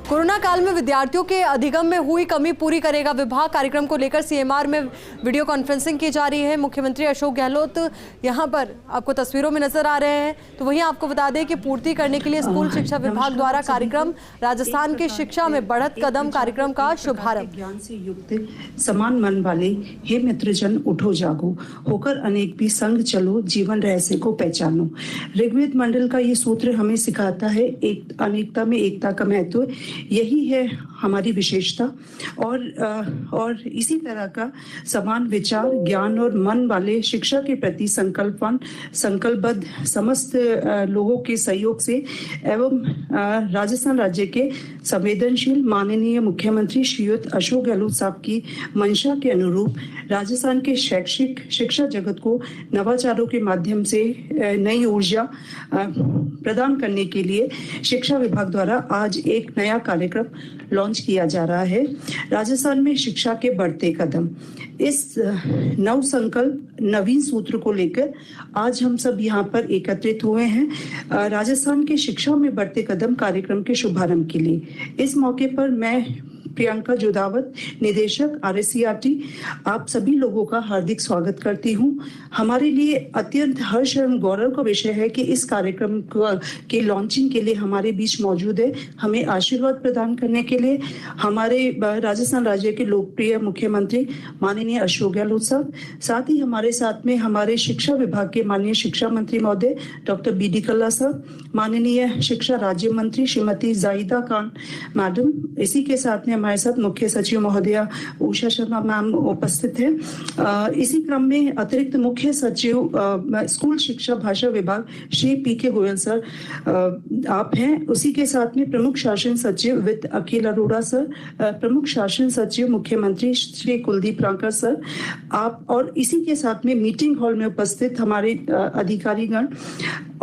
Corona काल में विद्यार्थियों के अधिगम में हुई कमी पूरी करेगा विभाग। कार्यक्रम को लेकर सीएमआर में वीडियो कॉन्फ्रेंसिंग की जा रही है। मुख्यमंत्री अशोक गहलोत यहां पर आपको तस्वीरों में नजर आ रहे हैं। तो वहीं आपको बता दें कि पूर्ति करने के लिए स्कूल शिक्षा विभाग द्वारा कार्यक्रम राजस्थान की शिक्षा में बढ़त कदम कार्यक्रम का शुभारंभ। ज्ञान से युक्त समान मन वाले हे मित्रजन उठो जागो, होकर अनेक भी संग चलो, जीवन रहस्य को पहचानो। ऋग्वेद मंडल का ये सूत्र हमें सिखाता है एक अनेकता में एकता का महत्व। यही है हमारी विशेषता और इसी तरह का समान विचार, ज्ञान और मन वाले शिक्षा के प्रति संकल्पबद्ध समस्त लोगों के सहयोग से एवं राजस्थान राज्य के संवेदनशील माननीय मुख्यमंत्री श्रीयुत अशोक गहलोत साहब की मंशा के अनुरूप राजस्थान के शैक्षिक शिक्षा जगत को नवाचारों के माध्यम से नई ऊर्जा प्रदान करने के लिए शिक्षा विभाग द्वारा आज एक नया कार्यक्रम लॉन्च किया जा रहा है। राजस्थान में शिक्षा के बढ़ते कदम, इस नव संकल्प नवीन सूत्र को लेकर आज हम सब यहाँ पर एकत्रित हुए हैं राजस्थान के शिक्षा में बढ़ते कदम कार्यक्रम के शुभारंभ के लिए। इस मौके पर मैं प्रियंका जोधावत, निदेशक RSCRT, आप सभी लोगों का हार्दिक स्वागत करती हूं। हमारे लिए अत्यंत हर्ष एवं गौरव का विषय है कि इस कार्यक्रम के लॉन्चिंग के लिए हमारे बीच मौजूद है। हमें आशीर्वाद प्रदान करने के लिए हमारे राजस्थान राज्य के लोकप्रिय मुख्यमंत्री माननीय अशोक गहलोत साहब, साथ ही हमारे साथ में हमारे शिक्षा विभाग के माननीय शिक्षा मंत्री महोदय डॉक्टर BD कल्ला साहब, माननीय शिक्षा राज्य मंत्री श्रीमती जाहिदा खान मैडम, इसी के साथ में हमारे साथ मुख्य सचिव महोदया उषा शर्मा मैम उपस्थित है। इसी क्रम में अतिरिक्त मुख्य सचिव स्कूल शिक्षा भाषा विभाग श्री PK गोयल सर आप हैं। उसी के साथ में प्रमुख शासन सचिव वित्त अखिल अरोड़ा सर, प्रमुख शासन सचिव मुख्यमंत्री श्री कुलदीप रांकर सर आप, और इसी के साथ में मीटिंग हॉल में उपस्थित हमारे अधिकारीगण,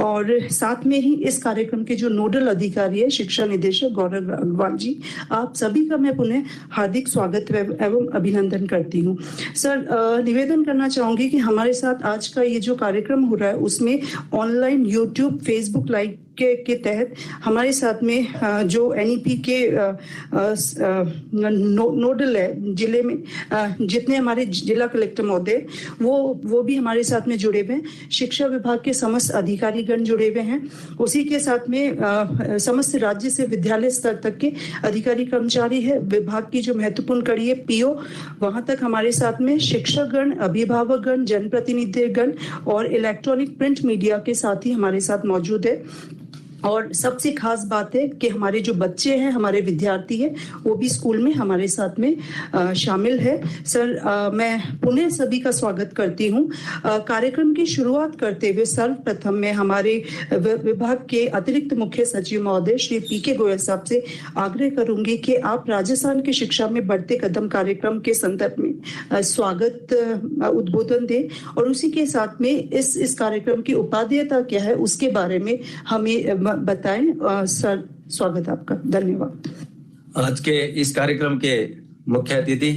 और साथ में ही इस कार्यक्रम के जो नोडल अधिकारी है शिक्षा निदेशक गौरव अग्रवाल जी, आप सभी का मैं पुनः हार्दिक स्वागत एवं अभिनंदन करती हूँ। सर, निवेदन करना चाहूंगी कि हमारे साथ आज का ये जो कार्यक्रम हो रहा है उसमें ऑनलाइन YouTube, Facebook लाइव के तहत हमारे साथ में जो NEP के नोडल है जिले में, जितने हमारे जिला कलेक्टर महोदय वो भी हमारे साथ में जुड़े हुए हैं। शिक्षा विभाग के समस्त अधिकारीगण जुड़े हुए हैं। उसी के साथ में समस्त राज्य से विद्यालय स्तर तक के अधिकारी कर्मचारी है। विभाग की जो महत्वपूर्ण कड़ी है PO, वहां तक हमारे साथ में शिक्षकगण, अभिभावकगण, जनप्रतिनिधिगण और इलेक्ट्रॉनिक प्रिंट मीडिया के साथ ही हमारे साथ मौजूद है। और सबसे खास बात है कि हमारे जो बच्चे हैं, हमारे विद्यार्थी हैं, वो भी स्कूल में हमारे साथ में शामिल है। सर, मैं पुनः सभी का स्वागत करती हूँ। कार्यक्रम की शुरुआत करते हुए सर्वप्रथम मैं हमारे विभाग के अतिरिक्त मुख्य सचिव महोदय श्री PK गोयल साहब से आग्रह करूंगी कि आप राजस्थान की शिक्षा में बढ़ते कदम कार्यक्रम के संदर्भ में स्वागत उद्बोधन दें, और उसी के साथ में इस कार्यक्रम की उपादेयता क्या है उसके बारे में हमें बताएं। सर, स्वागत आपका, धन्यवाद। आज के इस कार्यक्रम के मुख्य अतिथि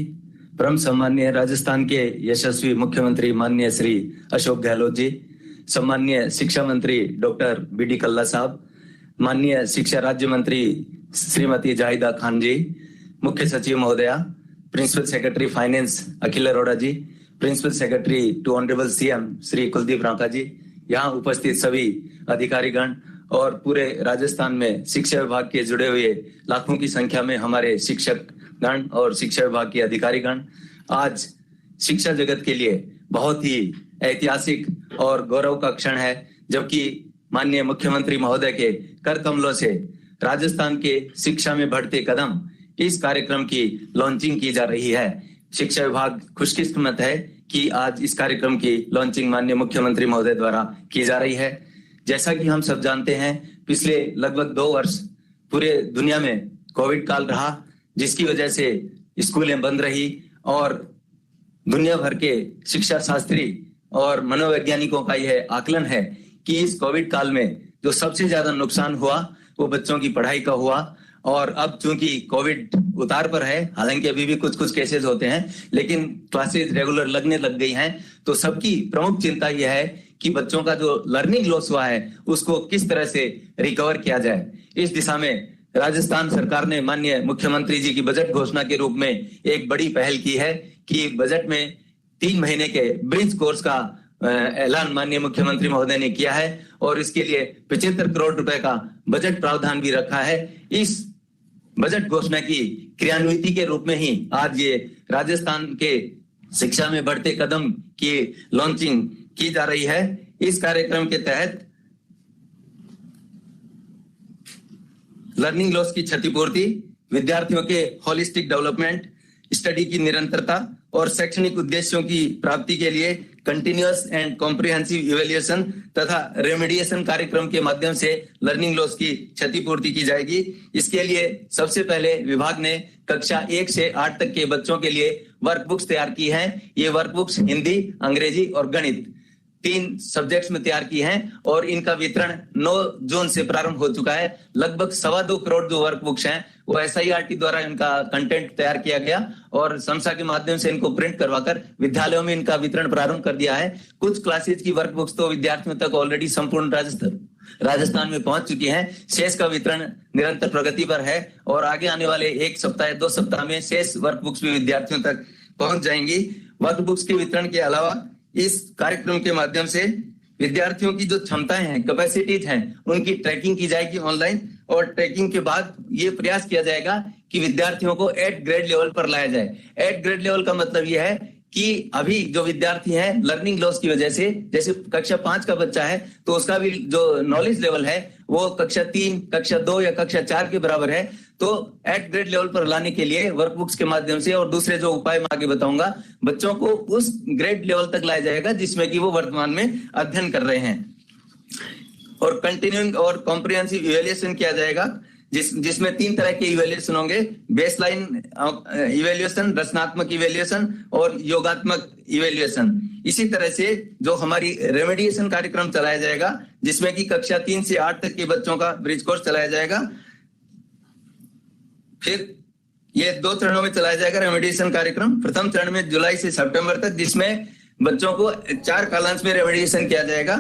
परम सम्माननीय राजस्थान के यशस्वी मुख्यमंत्री माननीय श्री अशोक गहलोत जी, सम्माननीय शिक्षा मंत्री डॉक्टर BD कल्ला साहब, माननीय शिक्षा राज्य मंत्री श्रीमती जाहिदा खान जी, मुख्य सचिव महोदया, principal secretary finance Akhil Arora ji, principal secretary to honourable CM Shri Kuldeep Ranka ji, यहाँ उपस्थित सभी अधिकारीगण और पूरे राजस्थान में शिक्षा विभाग के जुड़े हुए लाखों की संख्या में हमारे शिक्षक गण और शिक्षा विभाग के अधिकारीगण, आज शिक्षा जगत के लिए बहुत ही ऐतिहासिक और गौरव का क्षण है, जबकि माननीय मुख्यमंत्री महोदय के कर कमलों से राजस्थान के शिक्षा में बढ़ते कदम इस कार्यक्रम की लॉन्चिंग की जा रही है। शिक्षा विभाग खुशकिस्मत है कि आज इस कार्यक्रम की लॉन्चिंग माननीय मुख्यमंत्री महोदय द्वारा की जा रही है। जैसा कि हम सब जानते हैं, पिछले लगभग 2 वर्ष पूरे दुनिया में कोविड काल रहा, जिसकी वजह से स्कूलें बंद रही और दुनिया भर के शिक्षा शास्त्री और मनोवैज्ञानिकों का यह आकलन है कि इस कोविड काल में जो सबसे ज्यादा नुकसान हुआ वो बच्चों की पढ़ाई का हुआ। और अब चूंकि कोविड उतार पर है, हालांकि अभी भी कुछ केसेस होते हैं, लेकिन क्लासेस रेगुलर लगने लग गई हैं, तो सबकी प्रमुख चिंता यह है कि बच्चों का जो लर्निंग लॉस हुआ है उसको किस तरह से रिकवर किया जाए। इस दिशा में राजस्थान सरकार ने माननीय मुख्यमंत्री जी की बजट घोषणा के रूप में एक बड़ी पहल की है कि बजट में 3 महीने के ब्रिज कोर्स का ऐलान माननीय मुख्यमंत्री महोदय ने किया है और इसके लिए 75 करोड़ रुपए का बजट प्रावधान भी रखा है। इस बजट घोषणा की क्रियान्विति के रूप में ही आज ये राजस्थान के शिक्षा में बढ़ते कदम की लॉन्चिंग की जा रही है। इस कार्यक्रम के तहत लर्निंग लॉस की क्षतिपूर्ति, विद्यार्थियों के होलिस्टिक डेवलपमेंट, स्टडी की निरंतरता और शैक्षणिक उद्देश्यों की प्राप्ति के लिए कंटिन्यूअस एंड कॉम्प्रिहेंसिव इवैल्यूएशन तथा रेमेडिएशन कार्यक्रम के माध्यम से लर्निंग लॉस की क्षतिपूर्ति की जाएगी। इसके लिए सबसे पहले विभाग ने कक्षा 1 से 8 तक के बच्चों के लिए वर्कबुक्स तैयार की हैं। ये वर्कबुक्स हिंदी, अंग्रेजी और गणित 3 सब्जेक्ट्स में तैयार की हैं और इनका वितरण 9 जून से प्रारंभ हो चुका है। लगभग 2.25 करोड़ जो वर्कबुक्स हैं वो SIRT द्वारा इनका कंटेंट तैयार किया गया और समसा के माध्यम से इनको प्रिंट करवाकर विद्यालयों में इनका वितरण प्रारंभ कर दिया है। कुछ क्लासेज की वर्कबुक्स तो विद्यार्थियों तक ऑलरेडी संपूर्ण राजस्थान में पहुंच चुकी हैं। शेष का वितरण निरंतर प्रगति पर है और आगे आने वाले 1 सप्ताह 2 सप्ताह में शेष वर्कबुक्स भी विद्यार्थियों तक पहुंच जाएंगी। वर्कबुक्स के वितरण के अलावा इस कार्यक्रम के माध्यम से विद्यार्थियों की जो क्षमताएं हैं, कैपेसिटीज हैं, उनकी ट्रैकिंग की जाएगी ऑनलाइन और ट्रैकिंग के बाद ये प्रयास किया जाएगा कि विद्यार्थियों को 8 ग्रेड लेवल पर लाया जाए। 8 ग्रेड लेवल का मतलब ये है कि अभी जो विद्यार्थी हैं लर्निंग लॉस की वजह से, जैसे कक्षा 5 का बच्चा है तो उसका भी जो नॉलेज लेवल है वो कक्षा 3, कक्षा 2 या कक्षा 4 के बराबर है। तो 8 ग्रेड लेवल पर लाने के लिए वर्कबुक्स के माध्यम से और दूसरे जो उपाय मैं आगे बताऊंगा, बच्चों को उस ग्रेड लेवल तक लाया जाएगा जिसमें कि वो वर्तमान में अध्ययन कर रहे हैं। और कंटिन्यूइंग और कॉम्प्रिहेंसिव इवैल्यूएशन किया जाएगा जिसमें 3 तरह के इवैल्यूएशन होंगे, बेसलाइन इवैल्यूएशन, रचनात्मक इवैल्यूएशन और योगात्मक इवैल्यूएशन। इसी तरह से जो हमारी रेमेडिएशन कार्यक्रम चलाया जाएगा जिसमें कि कक्षा 3 से 8 तक के बच्चों का ब्रिज कोर्स चलाया जाएगा। फिर ये 2 चरणों में चलाया जाएगा रेमेडिएशन कार्यक्रम। प्रथम चरण में जुलाई से सितंबर तक, जिसमें बच्चों को 4 कालांश में रेमेडिएशन किया जाएगा।